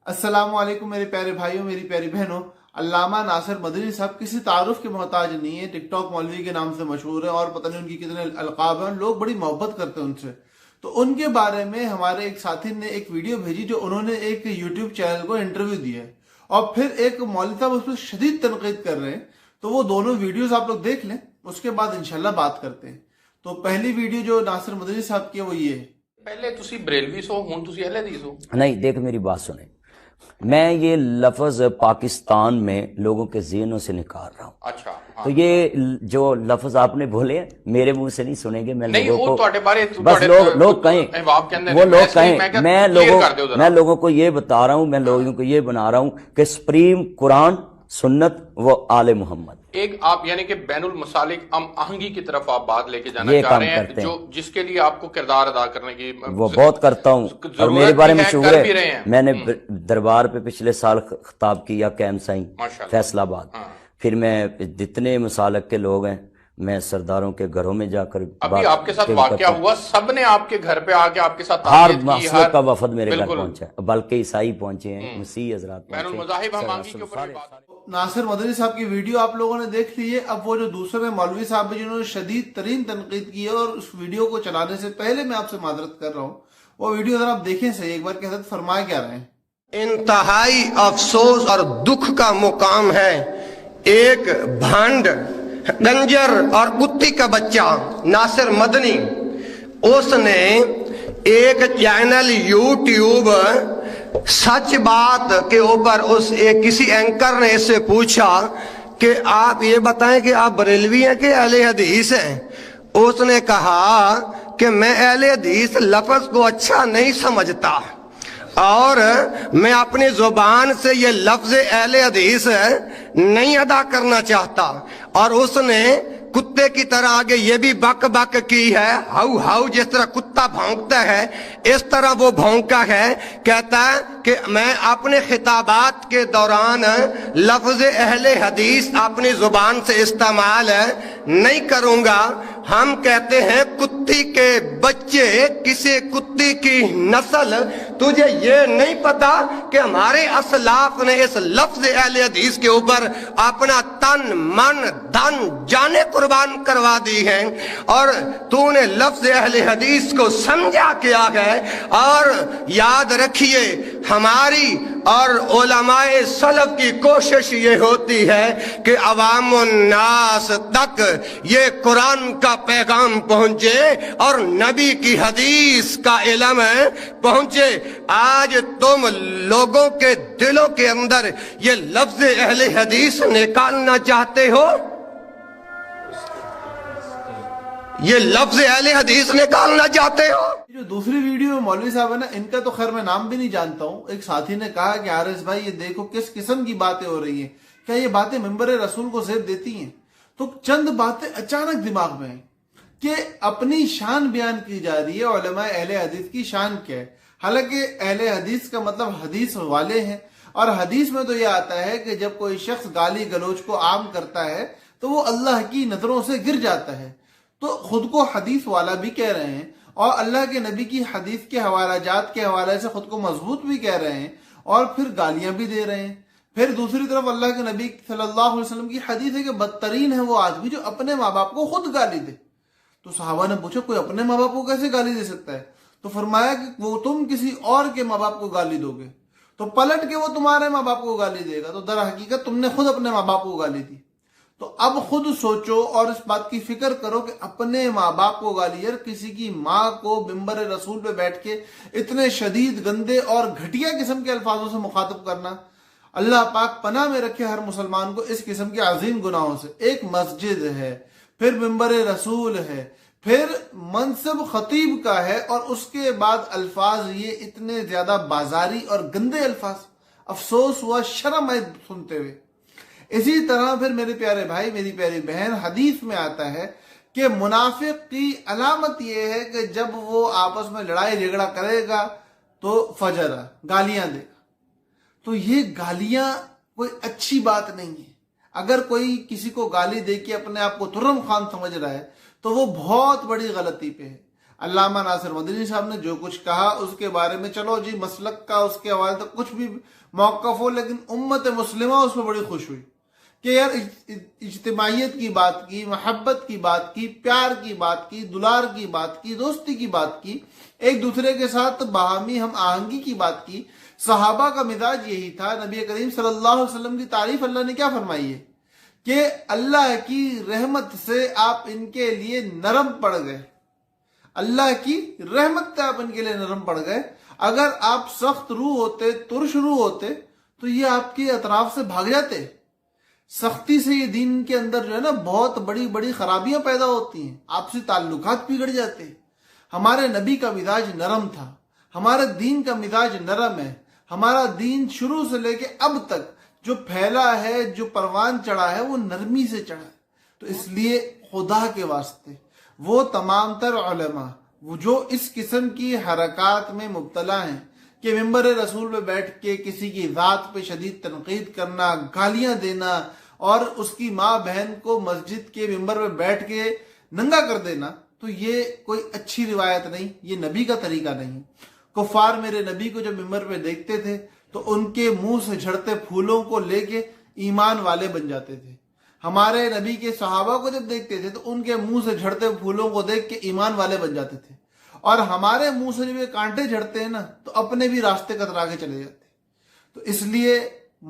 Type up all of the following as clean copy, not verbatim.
अस्सलाम वालेकुम मेरे प्यारे भाइयों, मेरी प्यारी बहनों। अल्लामा नासिर मदनी साहब किसी तारुफ के मोहताज नहीं है। टिकटॉक मौलवी के नाम से मशहूर है और पता नहीं उनकी कितने अलकाब हैं। लोग बड़ी मोहब्बत करते हैं उनसे। तो उनके बारे में हमारे एक साथी ने एक वीडियो भेजी जो उन्होंने एक यूट्यूब चैनल को इंटरव्यू दिया है और फिर एक मौलवी साहब उस पर शदीद तनकीद कर रहे हैं। तो वो दोनों वीडियोस आप लोग देख लें, उसके बाद इंशाल्लाह बात करते हैं। तो पहली वीडियो जो नासिर मदनी साहब की है वो ये है। पहले तुसी बरेलवी सो, हुन तुसी अहलेदीस हो। नहीं, देख मेरी बात सुने, मैं ये लफ्ज पाकिस्तान में लोगों के ज़हनों से निकाल रहा हूँ। अच्छा, हाँ। तो ये जो लफ्ज आपने बोले मेरे मुंह से नहीं सुनेंगे। मैं नहीं, लोगों को बस लोग कहें, वो लोग कहें, मैं लोगों को ये बता रहा हूँ, मैं लोगों को ये बना रहा हूँ कि सुप्रीम कुरान, सुन्नत व आले मोहम्मद। एक आप यानी कि बैनुल मसालिक आहंगी की तरफ आप बात लेके जाना चाह रहे हैं, जो जिसके लिए आपको किरदार अदा करने की वो बहुत करता हूँ और मेरे बारे में मशहूर है। मैंने दरबार पे पिछले साल खिताब किया कैम साई फैसलाबाद। फिर मैं जितने मसालक के लोग हैं मैं सरदारों के घरों में जाकर अभी आपके साथ वाकया हुआ, सबने आपके घर पे आके आपके साथ हर मसलक का वफद मेरे घर पहुंचा, बल्कि ईसाई पहुंचे हैं, मसीह हजरात नासिर मदनी साहब की वीडियो आप लोगों ने देख ली है। अब वो जो दूसरे मौलवी साहब है जिन्होंने शदीद तरीन तनकीद की है और उस वीडियो को चलाने से पहले मैं आपसे माजरत कर रहा हूँ, वो वीडियो अगर आप देखें सही एक बार के हजरत फरमा क्या रहे हैं। इंतहाई अफसोस और दुख का मुकाम है, एक भांड गंजर और कुत्ती का बच्चा नासिर मदनी, उसने एक चैनल यूट्यूब सच बात के ऊपर किसी एंकर ने इससे पूछा कि आप ये बताएं कि आप बरेलवी हैं कि अहले हदीस हैं। उसने कहा कि मैं अहले हदीस लफ्ज को अच्छा नहीं समझता और मैं अपनी जुबान से ये लफ्ज अहले हदीस नहीं अदा करना चाहता। और उसने कुत्ते की तरह आगे ये भी बक बक की है, हाउ हाउ, जिस तरह कुत्ता भौंकता है इस तरह वो भौंका है। कहता है कि मैं अपने खिताबात के दौरान लफ्ज अहले हदीस अपनी जुबान से इस्तेमाल नहीं करूंगा। हम कहते हैं कुत्ती के बच्चे, किसी कुत्ती की नस्ल, तुझे ये नहीं पता कि हमारे असलाफ ने इस लफ्ज अहले हदीस के ऊपर अपना तन मन धन जाने कुर्बान करवा दी है और तूने लफ्ज अहले हदीस को समझा क्या है। और याद रखिए, हमारी और उलमाए सलफ की कोशिश ये होती है कि अवामुन नास तक ये कुरान का पैगाम पहुंचे और नबी की हदीस का इल्म पहुंचे। आज तुम लोगों के दिलों के अंदर ये लफ्ज अहले हदीस निकालना चाहते हो, ये लफ्ज अहले हदीस निकालना चाहते हो। जो दूसरी वीडियो में मौलवी साहब है ना, इनका तो खैर मैं नाम भी नहीं जानता हूँ। एक साथी ने कहा कि आरिस भाई ये देखो किस किस्म की बातें हो रही हैं, क्या ये बातें मिंबर रसूल को ज़ेब देती हैं। तो चंद बातें अचानक दिमाग में कि अपनी शान बयान की जा रही है, उलमाए अहले हदीस की शान क्या है। हालांकि अहले हदीस का मतलब हदीस वाले हैं और हदीस में तो यह आता है कि जब कोई शख्स गाली गलोच को आम करता है तो वो अल्लाह की नजरों से गिर जाता है। तो खुद को हदीस वाला भी कह रहे हैं और अल्लाह के नबी की हदीस के हवालाजात के हवाले से खुद को मजबूत भी कह रहे हैं और फिर गालियां भी दे रहे हैं। फिर दूसरी तरफ अल्लाह के नबी सल्लल्लाहु अलैहि वसल्लम की हदीस है कि बदतरीन है वो आदमी जो अपने माँ बाप को खुद गाली दे। तो सहाबा ने पूछा कोई अपने माँ बाप को कैसे गाली दे सकता है? तो फरमाया कि वो तुम किसी और के माँ बाप को गाली दोगे तो पलट के वो तुम्हारे माँ बाप को गाली देगा, तो दर हकीकत तुमने खुद अपने माँ बाप को गाली दी। तो अब खुद सोचो और इस बात की फिक्र करो कि अपने माँ बाप को गाली, यार किसी की माँ को मिंबर रसूल पे बैठ के इतने शदीद गंदे और घटिया किस्म के अल्फाजों से मुखातब करना, अल्लाह पाक पनाह में रखे हर मुसलमान को इस किस्म के अजीम गुनाहों से। एक मस्जिद है, फिर मिंबर रसूल है, फिर मनसब खतीब का है और उसके बाद अल्फाज ये इतने ज्यादा बाजारी और गंदे अल्फाज। अफसोस हुआ, शर्म आए सुनते हुए। इसी तरह फिर मेरे प्यारे भाई, मेरी प्यारी बहन, हदीस में आता है कि मुनाफिक की अलामत यह है कि जब वो आपस में लड़ाई झगड़ा करेगा तो फजरा गालियां देगा। तो ये गालियां कोई अच्छी बात नहीं है। अगर कोई किसी को गाली दे के अपने आप को तुर्रम खान समझ रहा है तो वो बहुत बड़ी गलती पे है। علامہ ناصر مدنی صاحب نے جو کچھ کہا اس کے بارے میں چلو جی مسلک کا اس کے حوالے تک کچھ بھی موقف ہو، لیکن امت مسلمہ اس میں بڑی خوش ہوئی کہ یار اجتماعیت کی بات کی، محبت کی بات کی، پیار کی بات کی، دلار کی بات کی، دوستی کی بات کی، ایک دوسرے کے ساتھ باہمی ہم آہنگی کی بات کی۔ صحابہ کا مزاج یہی تھا۔ نبی کریم صلی اللہ علیہ وسلم کی تعریف اللہ نے کیا فرمائی ہے کہ اللہ کی رحمت سے آپ ان کے لیے نرم پڑ گئے، اللہ کی رحمت سے آپ ان کے لیے نرم پڑ گئے۔ اگر آپ سخت روح ہوتے، ترش روح ہوتے تو یہ آپ کے اطراف سے بھاگ جاتے۔ سختی سے یہ دین کے اندر جو ہے نا بہت بڑی بڑی خرابیاں پیدا ہوتی ہیں، آپسی تعلقات بگڑ جاتے ہیں۔ ہمارے نبی کا مزاج نرم تھا، ہمارے دین کا مزاج نرم ہے۔ ہمارا دین شروع سے لے کے اب تک جو پھیلا ہے، جو پروان چڑھا ہے، وہ نرمی سے چڑھا ہے۔ تو اس لیے خدا کے واسطے وہ تمام تر علماء وہ جو اس قسم کی حرکات میں مبتلا ہیں کہ ممبر رسول پہ بیٹھ کے کسی کی ذات پہ شدید تنقید کرنا، گالیاں دینا اور اس کی ماں بہن کو مسجد کے ممبر پہ بیٹھ کے ننگا کر دینا، تو یہ کوئی اچھی روایت نہیں، یہ نبی کا طریقہ نہیں۔ کفار میرے نبی کو جب ممبر پہ دیکھتے تھے تو ان کے منہ سے جھڑتے پھولوں کو لے کے ایمان والے بن جاتے تھے۔ ہمارے نبی کے صحابہ کو جب دیکھتے تھے تو ان کے منہ سے جھڑتے پھولوں کو دیکھ کے ایمان والے بن جاتے تھے، اور ہمارے منہ سے جب یہ کانٹے جھڑتے ہیں نا تو اپنے بھی راستے کترا کے چلے جاتے۔ تو اس لیے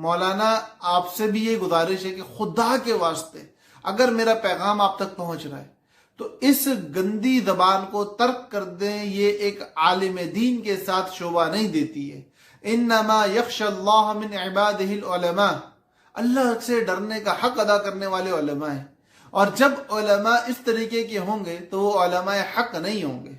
مولانا آپ سے بھی یہ گزارش ہے کہ خدا کے واسطے اگر میرا پیغام آپ تک پہنچ رہا ہے تو اس گندی زبان کو ترک کر دیں، یہ ایک عالم دین کے ساتھ شعبہ نہیں دیتی ہے۔ انما یخشى اللہ من عبادہ العلماء، اللہ سے ڈرنے کا حق ادا کرنے والے علماء ہیں، اور جب علماء اس طریقے کے ہوں گے تو وہ علماء حق نہیں ہوں گے۔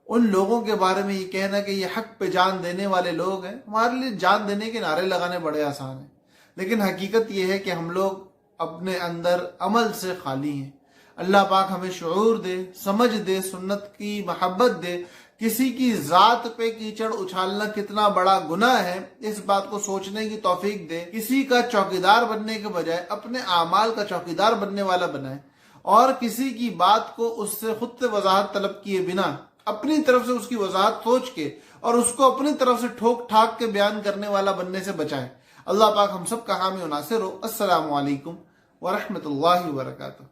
ان لوگوں کے بارے میں یہ کہنا کہ یہ حق پہ جان دینے والے لوگ ہیں، ہمارے لیے جان دینے کے نعرے لگانے بڑے آسان ہیں، لیکن حقیقت یہ ہے کہ ہم لوگ اپنے اندر عمل سے خالی ہیں۔ اللہ پاک ہمیں شعور دے، سمجھ دے، سنت کی محبت دے۔ کسی کی ذات پہ کیچڑ اچھالنا کتنا بڑا گناہ ہے، اس بات کو سوچنے کی توفیق دے۔ کسی کا چوکیدار بننے کے بجائے اپنے اعمال کا چوکیدار بننے والا بنائے، اور کسی کی بات کو اس سے خود سے وضاحت طلب کیے بنا اپنی طرف سے اس کی وضاحت سوچ کے اور اس کو اپنی طرف سے ٹھوک ٹھاک کے بیان کرنے والا بننے سے بچائے۔ اللہ پاک ہم سب کا حامی و ناصر ہو۔ السلام علیکم ورحمۃ اللہ وبرکاتہ۔